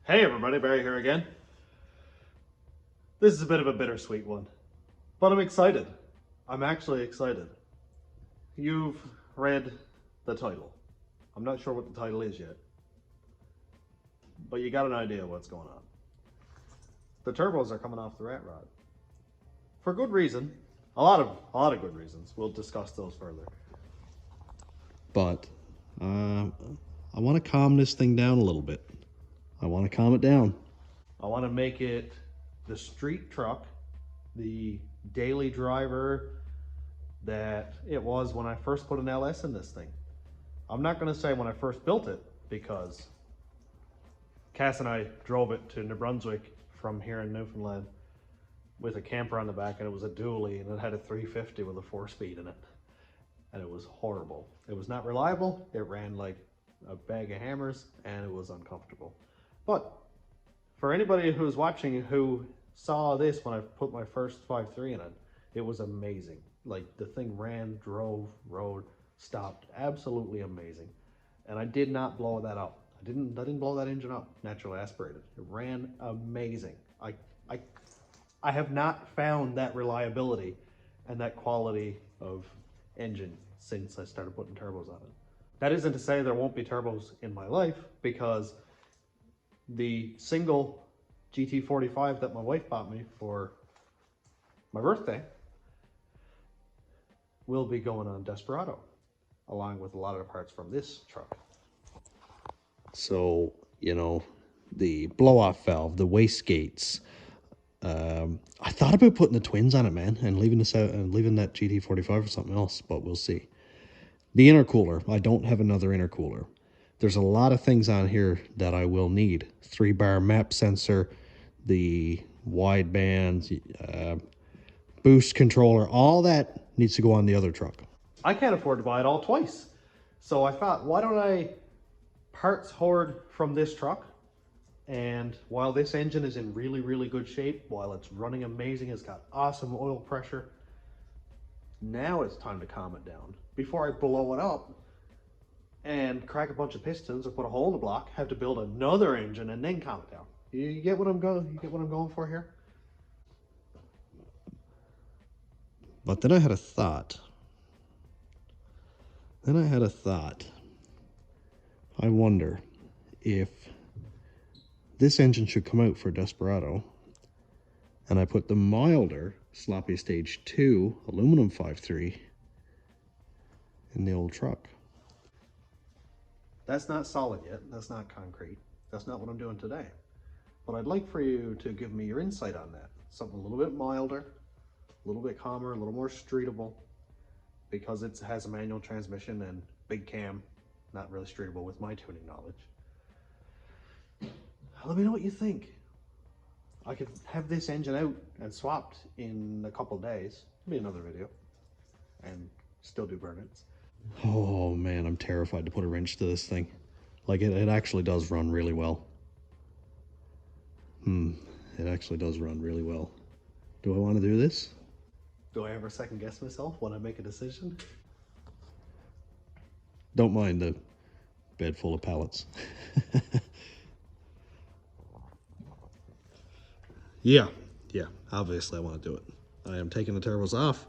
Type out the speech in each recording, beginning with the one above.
Hey everybody, Barry here again. This is a bit of a bittersweet one, but I'm excited. I'm actually excited. You've read the title. I'm not sure what the title is yet, but you got an idea what's going on. The turbos are coming off the rat rod. For good reason. A lot of good reasons. We'll discuss those further. But I want to calm this thing down a little bit. I want to calm it down. I want to make it the street truck, the daily driver that it was when I first put an LS in this thing. I'm not going to say when I first built it, because Cass and I drove it to New Brunswick from here in Newfoundland with a camper on the back, and it was a dually, and it had a 350 with a 4-speed in it, and it was horrible. It was not reliable. It ran like a bag of hammers, and it was uncomfortable. But for anybody who's watching who saw this when I put my first 5.3 in it, it was amazing. Like, the thing ran, drove, rode, stopped, absolutely amazing. And I did not blow that up. I didn't blow that engine up, naturally aspirated. It ran amazing. I have not found that reliability and that quality of engine since I started putting turbos on it. That isn't to say there won't be turbos in my life, because the single GT45 that my wife bought me for my birthday will be going on Desperado, along with a lot of the parts from this truck. So, you know, the blow-off valve, the wastegates. I thought about putting the twins on it, man, and leaving this out and leaving that GT45 for something else, but we'll see. The intercooler. I don't have another intercooler. There's a lot of things on here that I will need. 3-bar map sensor, the wideband, boost controller, all that needs to go on the other truck. I can't afford to buy it all twice. So I thought, why don't I parts hoard from this truck? And while this engine is in really, really good shape, while it's running amazing, it's got awesome oil pressure, now it's time to calm it down before I blow it up and crack a bunch of pistons or put a hole in the block, have to build another engine and then calm it down. You get what I'm going? You get what I'm going for here? But then I had a thought. I wonder if this engine should come out for Desperado, and I put the milder Sloppy Stage 2 aluminum 5.3 in the old truck. That's not solid yet. That's not concrete. That's not what I'm doing today. But I'd like for you to give me your insight on that. Something a little bit milder, a little bit calmer, a little more streetable, because it has a manual transmission and big cam, not really streetable with my tuning knowledge. Let me know what you think. I could have this engine out and swapped in a couple days. Maybe another video. And still do burn-ins. Oh man, I'm terrified to put a wrench to this thing. Like, it actually does run really well. It actually does run really well. Do I want to do this? Do I ever second guess myself when I make a decision? Don't mind the bed full of pallets. Yeah, obviously I want to do it. I am taking the turbos off.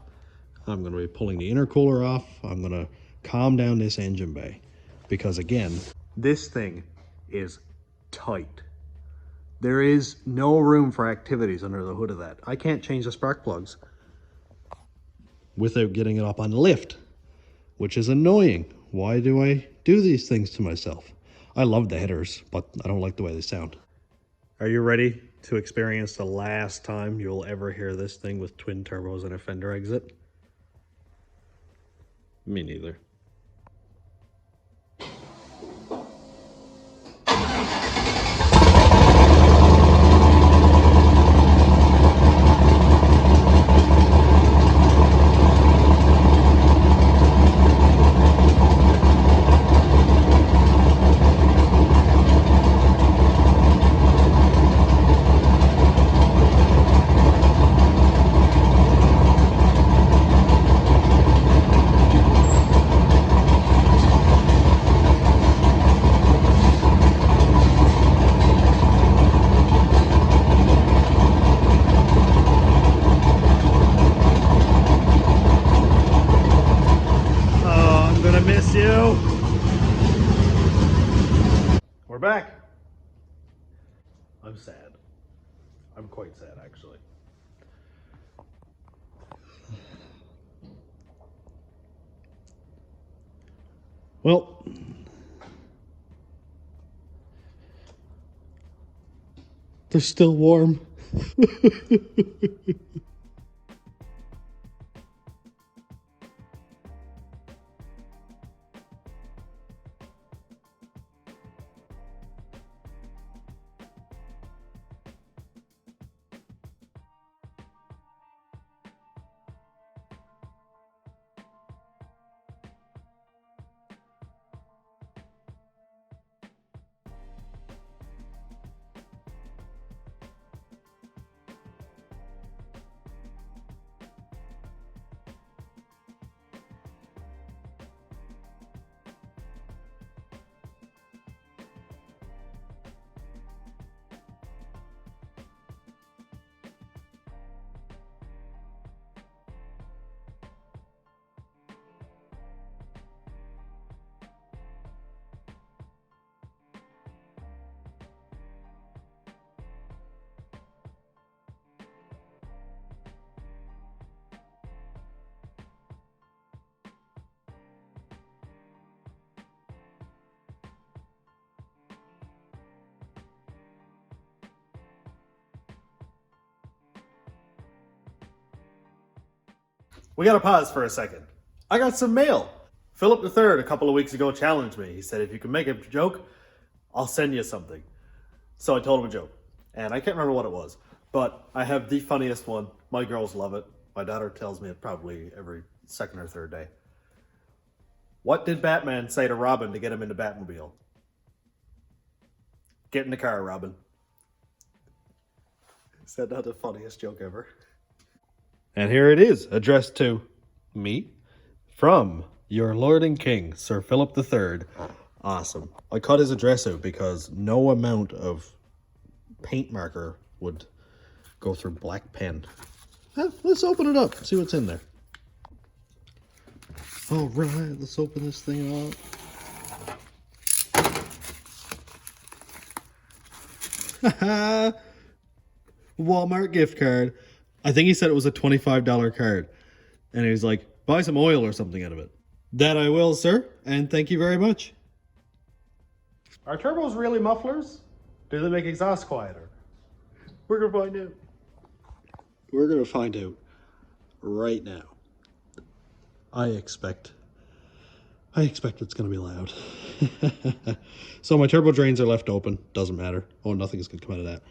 I'm going to be pulling the intercooler off. I'm going to calm down this engine bay, because again, this thing is tight. There is no room for activities under the hood of that. I can't change the spark plugs without getting it up on the lift, which is annoying. Why do I do these things to myself? I love the headers, but I don't like the way they sound. Are you ready to experience the last time you'll ever hear this thing with twin turbos and a fender exit? Me neither. back. I'm sad. I'm quite sad, actually. Well, they're still warm. We gotta pause for a second. I got some mail. Philip III a couple of weeks ago challenged me. He said, if you can make a joke, I'll send you something. So I told him a joke. And I can't remember what it was. But I have the funniest one. My girls love it. My daughter tells me it probably every second or third day. What did Batman say to Robin to get him into Batmobile? Get in the car, Robin. Is that not the funniest joke ever? And here it is, addressed to me from your Lord and King, Sir Philip III. Awesome. I cut his address out because no amount of paint marker would go through black pen. Let's open it up, see what's in there. All right, let's open this thing up. Walmart gift card. I think he said it was a $25 card. And he was like, buy some oil or something out of it. That I will, sir, and thank you very much. Are turbos really mufflers? Do they make exhaust quieter? We're gonna find out. We're gonna find out right now. I expect it's gonna be loud. So my turbo drains are left open, doesn't matter. Oh, nothing's gonna come out of that.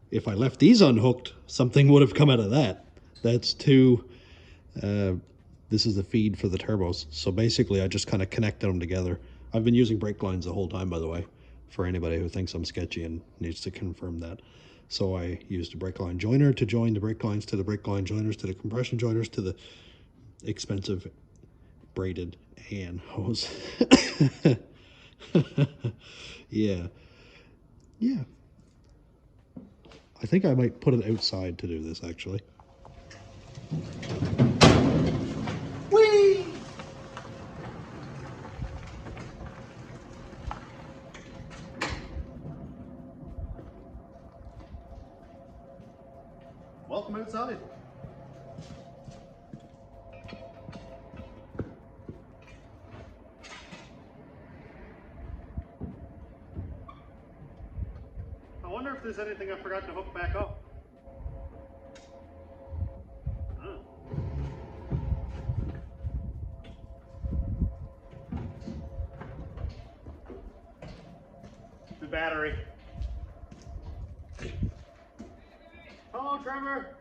If I left these unhooked, something would have come out of that. That's this is the feed for the turbos. So basically I just kind of connected them together. I've been using brake lines the whole time, by the way, for anybody who thinks I'm sketchy and needs to confirm that. So I used a brake line joiner to join the brake lines to the brake line joiners to the compression joiners to the expensive braided AN hose. Yeah. I think I might put it outside to do this, actually. Whee! Welcome outside. I wonder if there's anything I forgot to hook back up. Oh. The battery. Hello, Trevor.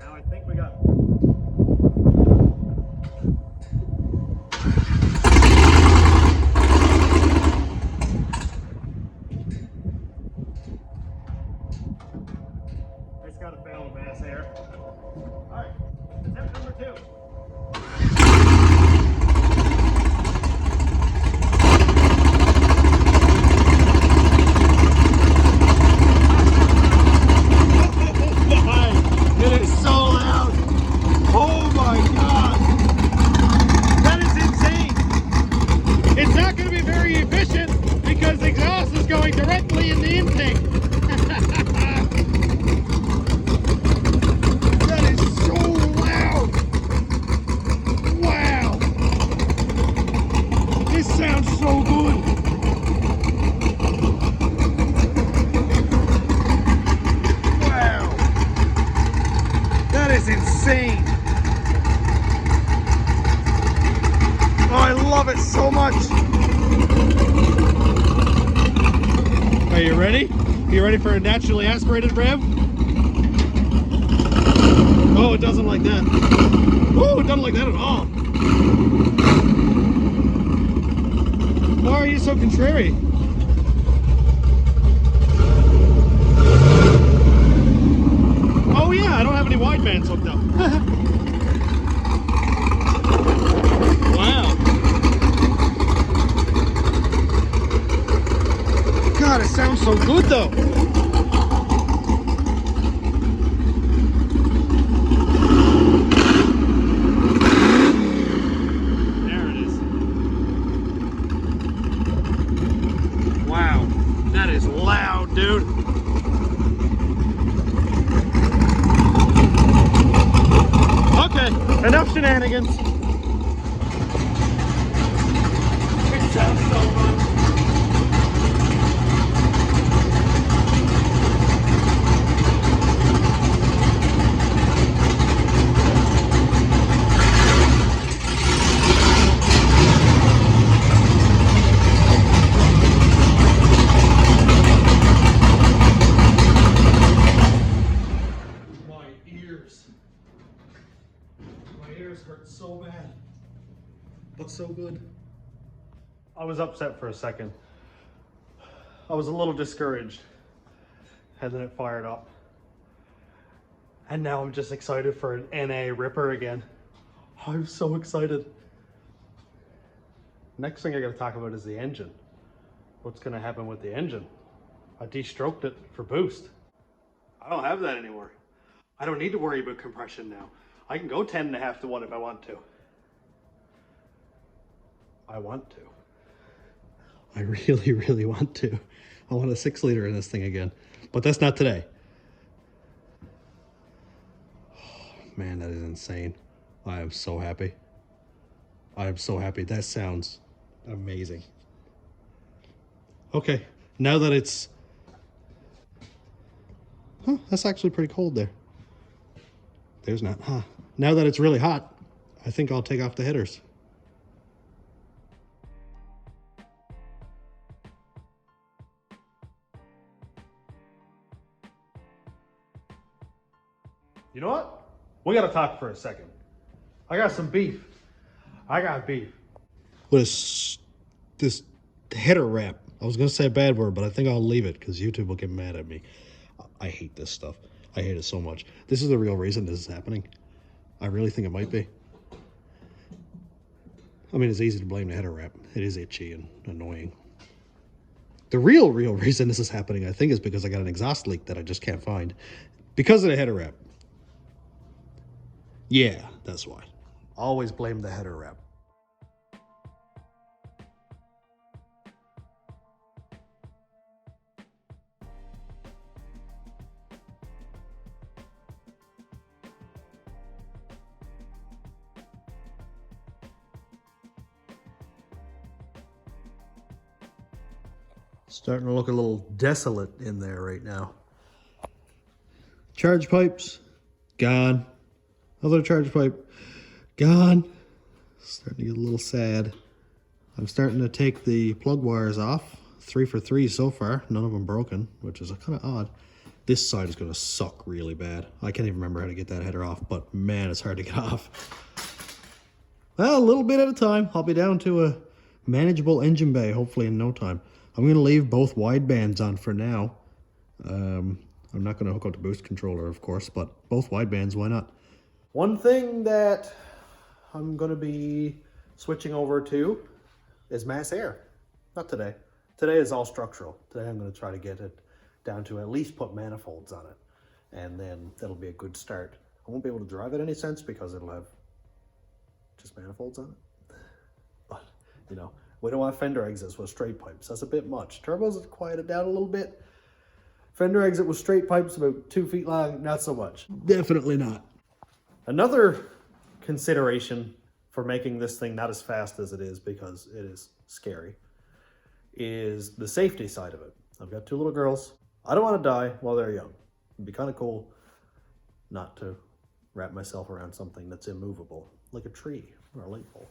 Now I think we got. It's got a fail of mass air. All right, attempt number 2. It is so loud. directly in the intake. That is so loud. Wow. This sounds so good. Wow. That is insane. Oh, I love it so much. Are you ready? You ready for a naturally aspirated rev? Oh, it doesn't like that. Oh, it doesn't like that at all. Why are you so contrary? Oh yeah, I don't have any widebands hooked up. Wow. God, it sounds so good though. There it is. Wow, that is loud, dude. Okay, enough shenanigans. It sounds so good. My ears hurt so bad, but so good. I was upset for a second. I was a little discouraged, and then it fired up. And now I'm just excited for an NA Ripper again. I'm so excited. Next thing I gotta talk about is the engine. What's gonna happen with the engine? I de-stroked it for boost. I don't have that anymore. I don't need to worry about compression now. I can go 10.5 to 1 if I want to. I want to. I really, really want to. I want a 6-liter in this thing again, but that's not today. Oh, man, that is insane. I am so happy. I am so happy. That sounds amazing. Okay, now that it's... Huh, that's actually pretty cold there. There's not, huh? Now that it's really hot, I think I'll take off the headers. You know what? We gotta talk for a second. I got some beef. I got beef. With this header wrap. I was gonna say a bad word, but I think I'll leave it because YouTube will get mad at me. I hate this stuff. I hate it so much. This is the real reason this is happening. I really think it might be. I mean, it's easy to blame the header wrap. It is itchy and annoying. The real reason this is happening, I think, is because I got an exhaust leak that I just can't find. Because of the header wrap. Yeah, that's why. Always blame the header wrap. Starting to look a little desolate in there right now. Charge pipes, gone. Other charge pipe, gone. Starting to get a little sad. I'm starting to take the plug wires off. 3 for 3 so far, none of them broken, which is kind of odd. This side is gonna suck really bad. I can't even remember how to get that header off, but man, it's hard to get off. Well, a little bit at a time. I'll be down to a manageable engine bay, hopefully in no time. I'm gonna leave both wide bands on for now. I'm not gonna hook up the boost controller, of course, but both wide bands, why not? One thing that I'm gonna be switching over to is mass air. Not today. Today is all structural. Today I'm gonna try to get it down to at least put manifolds on it. And then that'll be a good start. I won't be able to drive it any sense because it'll have just manifolds on it. But, you know, We don't want fender exits with straight pipes. That's a bit much. Turbos quiet it down a little bit. Fender exit with straight pipes about 2 feet long, not so much. Definitely not. Another consideration for making this thing not as fast as it is, because it is scary, is the safety side of it. I've got 2 little girls. I don't want to die while they're young. It'd be kind of cool not to wrap myself around something that's immovable, like a tree or a light pole.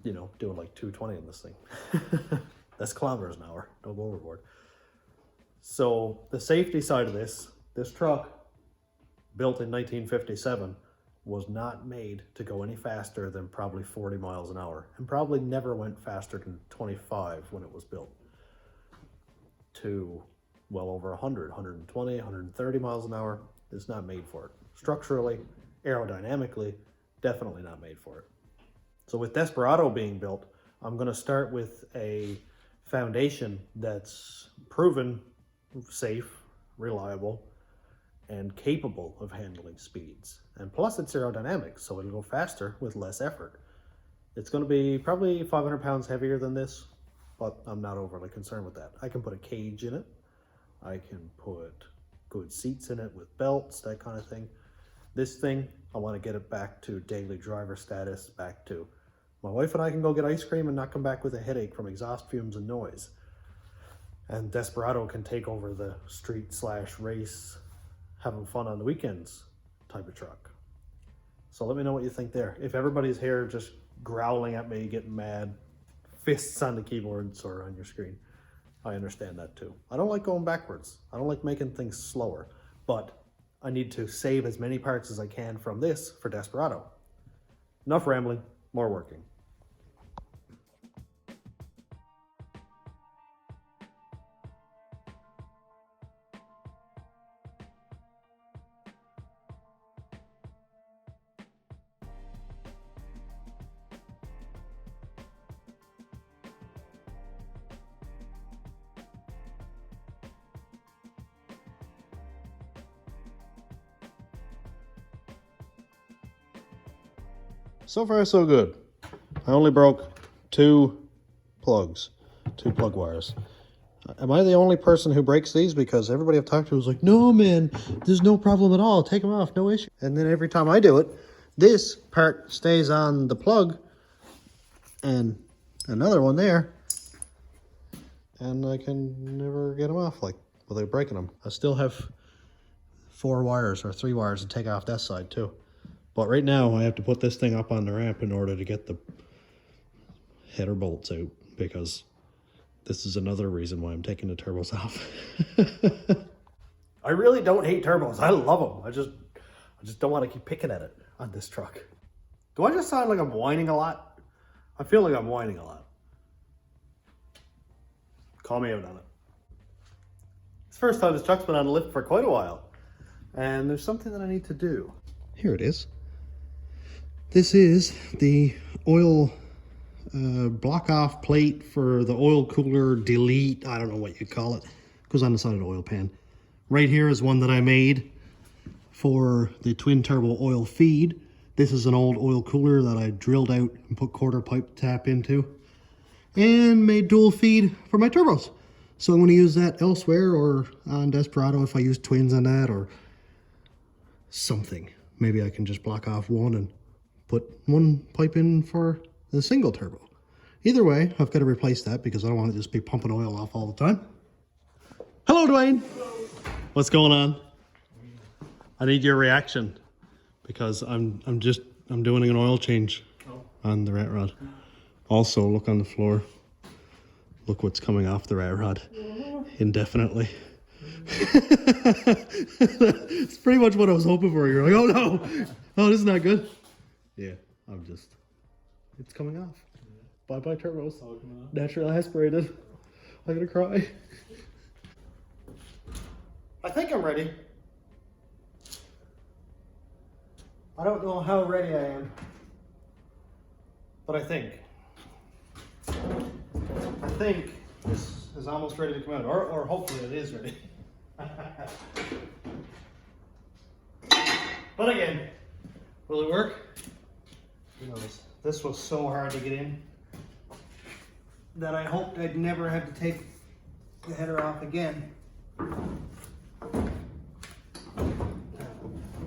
You know, doing like 220 in this thing. That's kilometers an hour. Don't go overboard. So the safety side of this truck, built in 1957, was not made to go any faster than probably 40 miles an hour, and probably never went faster than 25 when it was built, to well over 100, 120, 130 miles an hour. It's not made for it. Structurally, aerodynamically, definitely not made for it. So with Desperado being built, I'm going to start with a foundation that's proven safe, reliable, and capable of handling speeds. And plus it's aerodynamic, so it'll go faster with less effort. It's going to be probably 500 pounds heavier than this, but I'm not overly concerned with that. I can put a cage in it. I can put good seats in it with belts, that kind of thing. This thing, I want to get it back to daily driver status, back to my wife and I can go get ice cream and not come back with a headache from exhaust fumes and noise. And Desperado can take over the street/race, having fun on the weekends type of truck. So let me know what you think there. If everybody's here just growling at me, getting mad, fists on the keyboards or on your screen, I understand that too. I don't like going backwards. I don't like making things slower, but I need to save as many parts as I can from this for Desperado. Enough rambling, more working. So far, so good. I only broke 2 plugs, 2 plug wires. Am I the only person who breaks these? Because everybody I've talked to was like, no, man, there's no problem at all. Take them off, no issue. And then every time I do it, this part stays on the plug and another one there. And I can never get them off, like, without breaking them. I still have 4 wires or 3 wires to take off that side too. But right now I have to put this thing up on the ramp in order to get the header bolts out, because this is another reason why I'm taking the turbos off. I really don't hate turbos. I love them. I just don't want to keep picking at it on this truck. Do I just sound like I'm whining a lot? I feel like I'm whining a lot. Call me out on it. It's the first time this truck's been on a lift for quite a while, and there's something that I need to do. Here it is. This is the oil block off plate for the oil cooler delete. I don't know what you call it. Goes on the side of the oil pan. Right here is one that I made for the twin turbo oil feed. This is an old oil cooler that I drilled out and put quarter pipe tap into and made dual feed for my turbos. So I'm going to use that elsewhere or on Desperado if I use twins on that or something. Maybe I can just block off one and put one pipe in for the single turbo. Either way, I've got to replace that because I don't want to just be pumping oil off all the time. Hello, Dwayne. Hello. What's going on? I need your reaction because I'm doing an oil change on the rat rod. Also, look on the floor. Look what's coming off the rat rod indefinitely. It's pretty much what I was hoping for. You're like, oh no, oh, this is not good. Yeah, it's coming off. Yeah. Bye-bye turbos. Naturally aspirated. I'm gonna cry. I think I'm ready. I don't know how ready I am, but I think this is almost ready to come out, or hopefully it is ready. But again, will it work? Who knows? This was so hard to get in. that I hoped I'd never have to take the header off again. I'm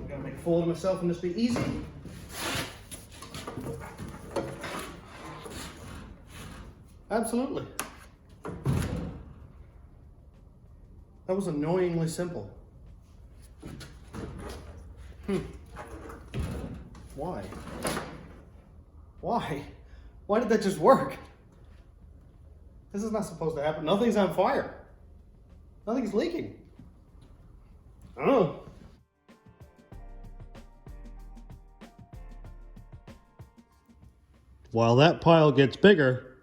gonna make a fool of myself and this be easy. Absolutely. That was annoyingly simple. Why? Why? Why did that just work? This is not supposed to happen. Nothing's on fire. Nothing's leaking. I don't know. While that pile gets bigger,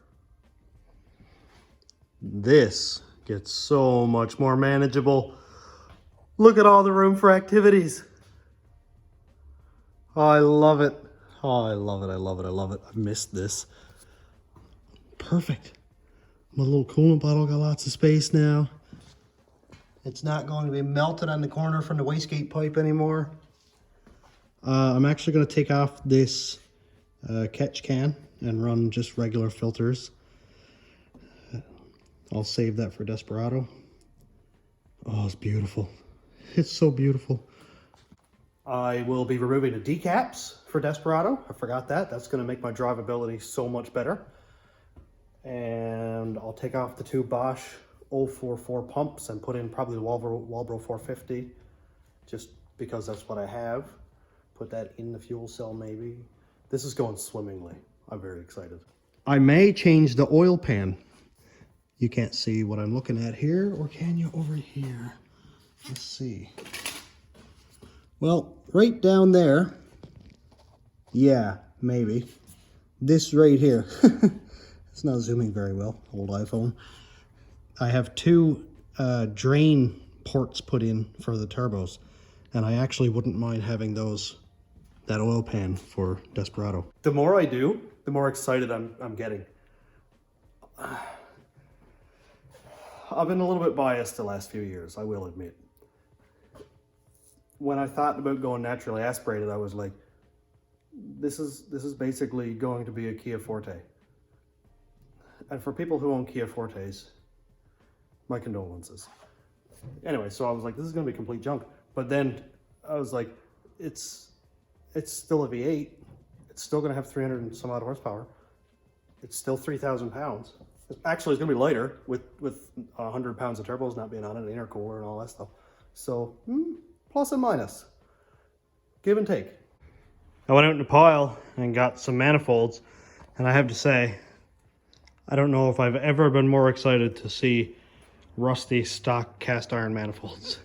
this gets so much more manageable. Look at all the room for activities. Oh, I love it. Oh, I love it. I love it. I love it. I missed this. Perfect. My little coolant bottle got lots of space now. It's not going to be melted on the corner from the wastegate pipe anymore. I'm actually going to take off this catch can and run just regular filters. I'll save that for Desperado. Oh, it's beautiful. It's so beautiful. I will be removing the decaps for Desperado. I forgot that. That's going to make my drivability so much better. And I'll take off the two Bosch 044 pumps and put in probably the Walbro 450, just because that's what I have. Put that in the fuel cell maybe. This is going swimmingly. I'm very excited. I may change the oil pan. You can't see what I'm looking at here, or can you over here? Let's see. Well, right down there, yeah, maybe. This right here, it's not zooming very well, old iPhone. I have two drain ports put in for the turbos, and I actually wouldn't mind having that oil pan for Desperado. The more I do, the more excited I'm getting. I've been a little bit biased the last few years, I will admit. When I thought about going naturally aspirated, I was like, this is basically going to be a Kia Forte. And for people who own Kia Fortes, my condolences. Anyway, so I was like, this is going to be complete junk. But then I was like, it's still a V8. It's still going to have 300 and some odd horsepower. It's still 3,000 pounds. Actually, it's going to be lighter with 100 pounds of turbos not being on it, an intercooler and all that stuff. So, plus and minus. Give and take. I went out in the pile and got some manifolds, and I have to say, I don't know if I've ever been more excited to see rusty stock cast iron manifolds.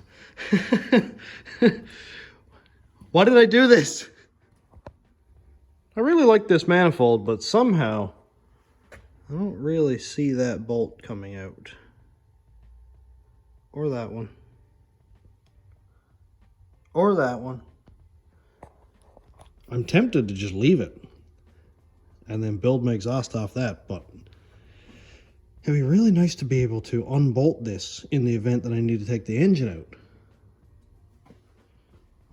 Why did I do this? I really like this manifold, but somehow I don't really see that bolt coming out. Or that one. Or that one. I'm tempted to just leave it and then build my exhaust off that, but it'd be really nice to be able to unbolt this in the event that I need to take the engine out.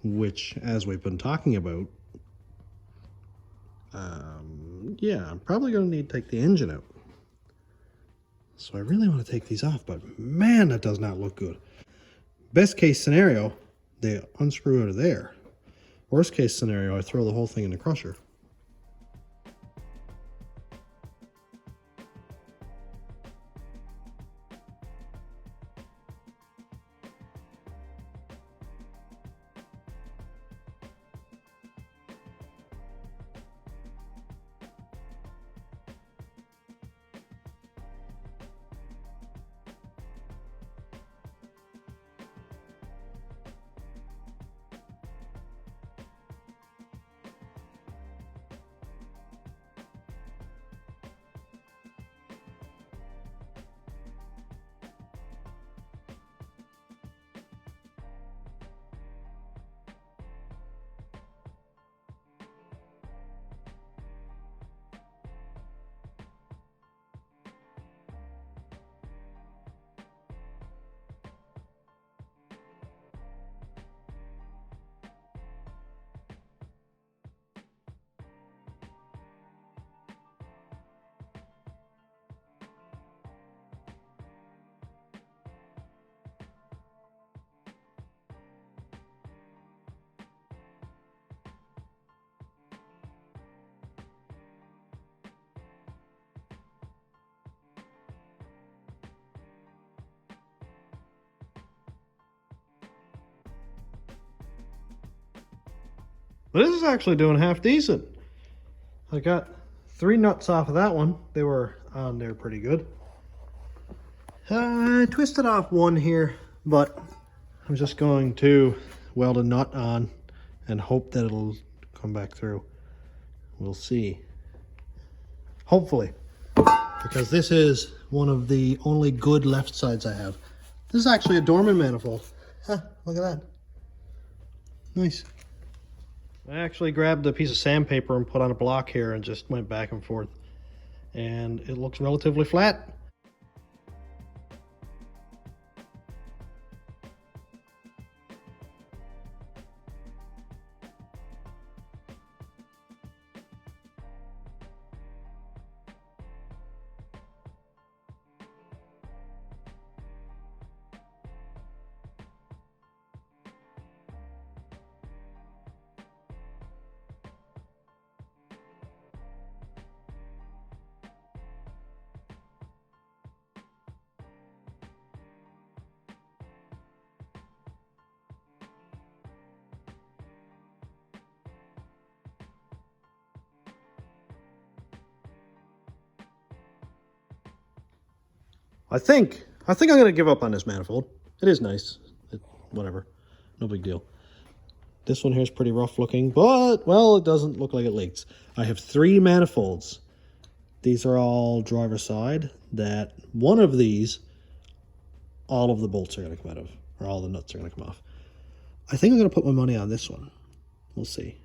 Which, as we've been talking about, yeah, I'm probably going to need to take the engine out. So I really want to take these off, but man, that does not look good. Best case scenario, they unscrew out of there. Worst case scenario, I throw the whole thing in the crusher. But this is actually doing half decent. I got 3 nuts off of that one. They were on there pretty good. I twisted off one here, but I'm just going to weld a nut on and hope that it'll come back through. We'll see. Hopefully. Because this is one of the only good left sides I have. This is actually a Dorman manifold. Huh, look at that. Nice. I actually grabbed a piece of sandpaper and put on a block here and just went back and forth. And it looks relatively flat. I think I'm gonna give up on this manifold. It is nice. Whatever. No big deal. This one here is pretty rough looking, but, well, it doesn't look like it leaks. I have 3 manifolds. These are all driver side. That one of these, all of the bolts are gonna come out of, or all the nuts are gonna come off. I think I'm gonna put my money on this one. We'll see.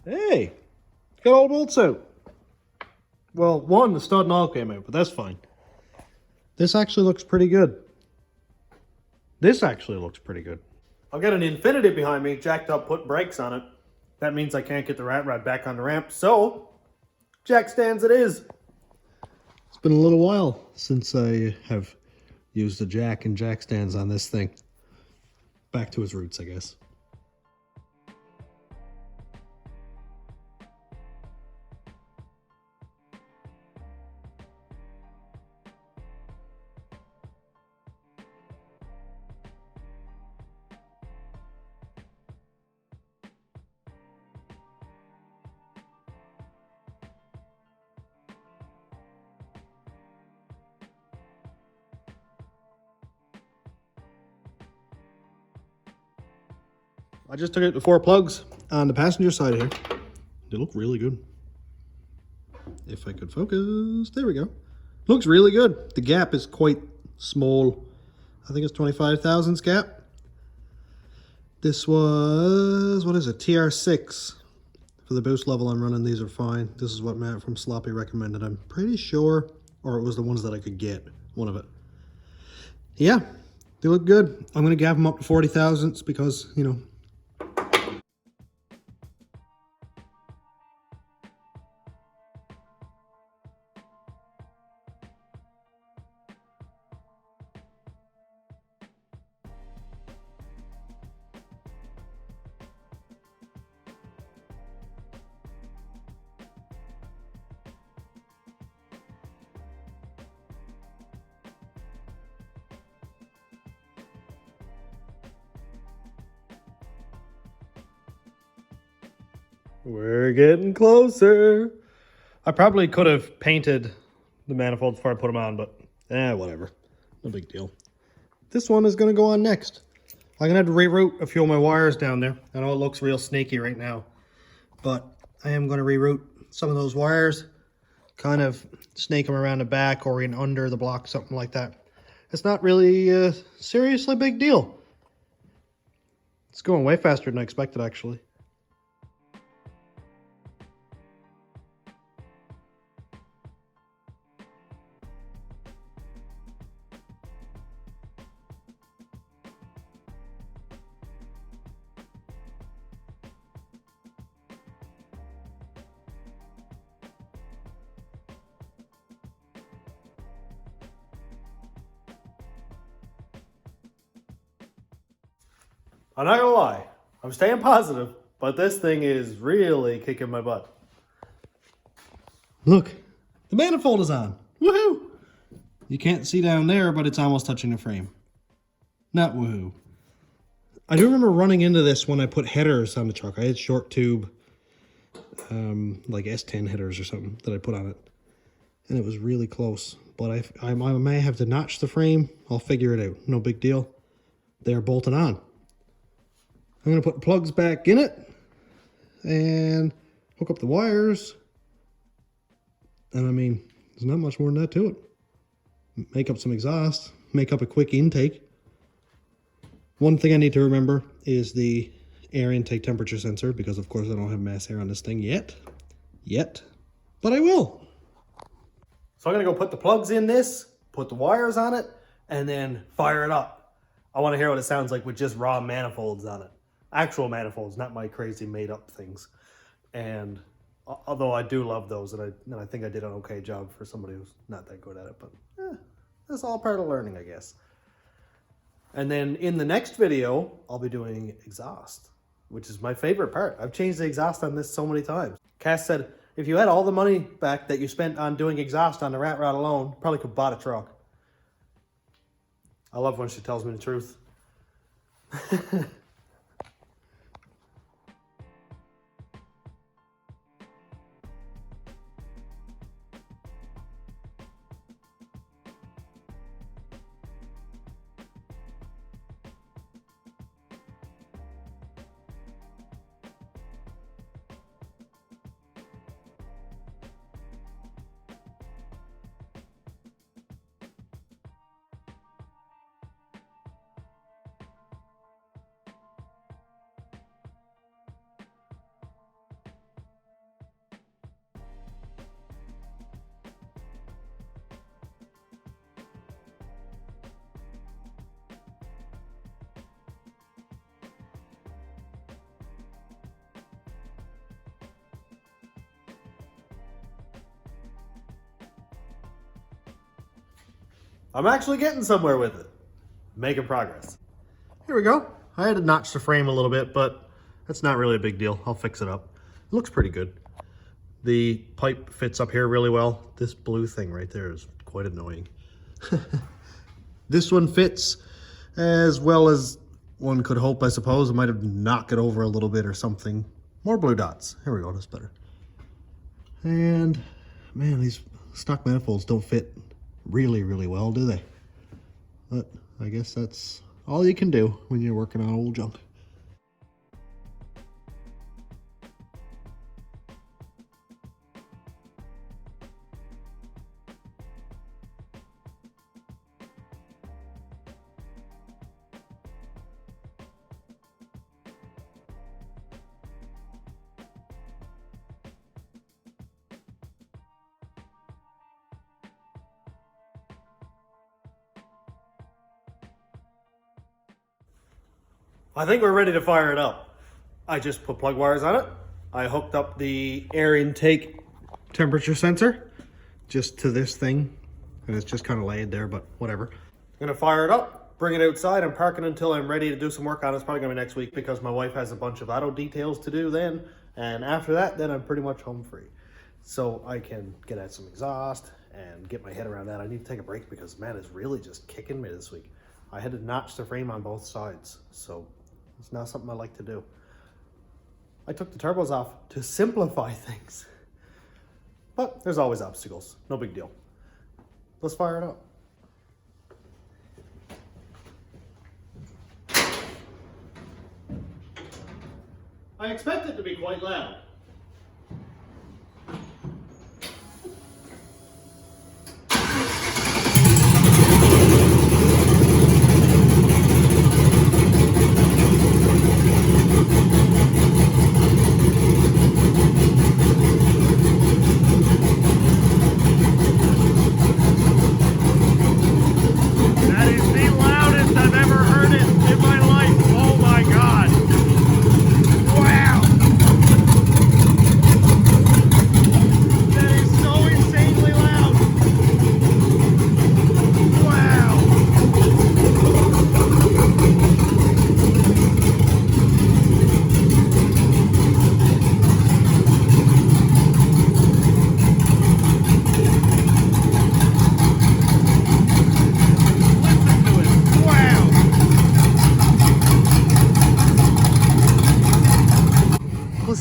Hey, got all the bolts out. Well, one, the stud and all came out, but that's fine. This actually looks pretty good. I've got an Infinity behind me, jacked up, put brakes on it. That means I can't get the rat rod back on the ramp, so jack stands it is. It's been a little while since I have used the jack and jack stands on this thing. Back to its roots, I guess. I just took out the 4 plugs on the passenger side here. They look really good. If I could focus, there we go. Looks really good. The gap is quite small. I think it's 25 thousandths gap. This was, what is it, TR6. For the boost level I'm running, these are fine. This is what Matt from Sloppy recommended, I'm pretty sure. Or it was the ones that I could get, one of it. Yeah, they look good. I'm gonna gap them up to 40 thousandths because, you know, we're getting closer. I probably could have painted the manifolds before I put them on, but whatever. No big deal. This one is going to go on next. I'm going to have to reroute a few of my wires down there. I know it looks real sneaky right now, but I am going to reroute some of those wires, kind of snake them around the back or in under the block, something like that. It's not really a seriously big deal. It's going way faster than I expected, actually. I'm not gonna lie, I'm staying positive, but this thing is really kicking my butt. Look, the manifold is on. Woohoo! You can't see down there, but it's almost touching the frame. Not woohoo. I do remember running into this when I put headers on the truck. I had short tube, like S10 headers or something that I put on it. And it was really close. But I may have to notch the frame. I'll figure it out. No big deal. They're bolted on. I'm going to put plugs back in it and hook up the wires. And I mean, there's not much more than that to it. Make up some exhaust, make up a quick intake. One thing I need to remember is the air intake temperature sensor, because of course I don't have mass air on this thing yet, but I will. So I'm gonna go put the plugs in this, put the wires on it, and then fire it up. I wanna hear what it sounds like with just raw manifolds on it. Actual manifolds, not my crazy made up things. And although I do love those, and I think I did an okay job for somebody who's not that good at it, but that's all part of learning, I guess. And then in the next video, I'll be doing exhaust, which is my favorite part. I've changed the exhaust on this so many times. Cass said, if you had all the money back that you spent on doing exhaust on the rat rod alone, you probably could have bought a truck. I love when she tells me the truth. I'm actually getting somewhere with it. Making progress. Here we go. I had to notch the frame a little bit, but that's not really a big deal. I'll fix it up. It looks pretty good. The pipe fits up here really well. This blue thing right there is quite annoying. This one fits as well as one could hope, I suppose. I might have knocked it over a little bit or something. More blue dots. Here we go, that's better. And man, these stock manifolds don't fit really well, do they? But I guess that's all you can do when you're working on old junk. I think we're ready to fire it up. I just put plug wires on it. I hooked up the air intake temperature sensor just to this thing, and it's just kind of laid there, but whatever. I'm gonna fire it up, bring it outside, and park it until I'm ready to do some work on it. It's probably gonna be next week because my wife has a bunch of auto details to do then, and after that, then I'm pretty much home free. So I can get at some exhaust and get my head around that. I need to take a break because man, it's really just kicking me this week. I had to notch the frame on both sides, so it's not something I like to do. I took the turbos off to simplify things. But there's always obstacles, no big deal. Let's fire it up. I expect it to be quite loud.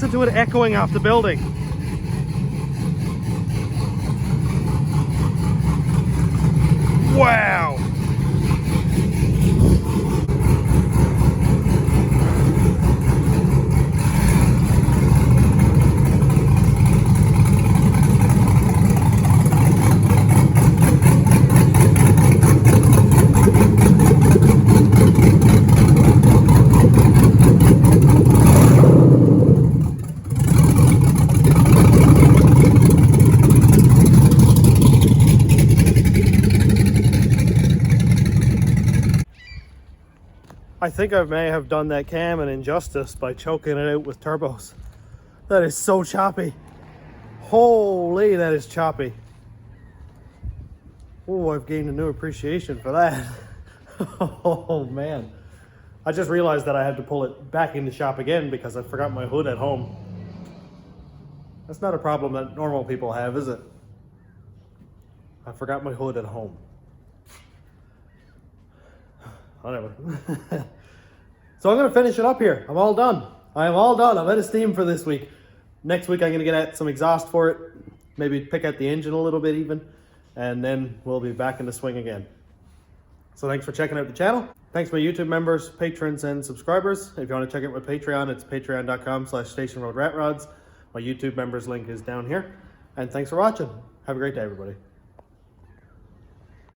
listen to it echoing off the building. Wow. I think I may have done that cam an injustice by choking it out with turbos. That is so choppy. Holy, that is choppy. Oh, I've gained a new appreciation for that. Oh man. I just realized that I had to pull it back in the shop again because I forgot my hood at home. That's not a problem that normal people have, is it? I forgot my hood at home. Whatever. So I'm going to finish it up here. I'm all done. I am all done. I'm out of steam for this week. Next week I'm going to get at some exhaust for it. Maybe pick at the engine a little bit even. And then we'll be back in the swing again. So thanks for checking out the channel. Thanks to my YouTube members, patrons, and subscribers. If you want to check out my Patreon, it's patreon.com/stationroadratrods. My YouTube members link is down here. And thanks for watching. Have a great day, everybody.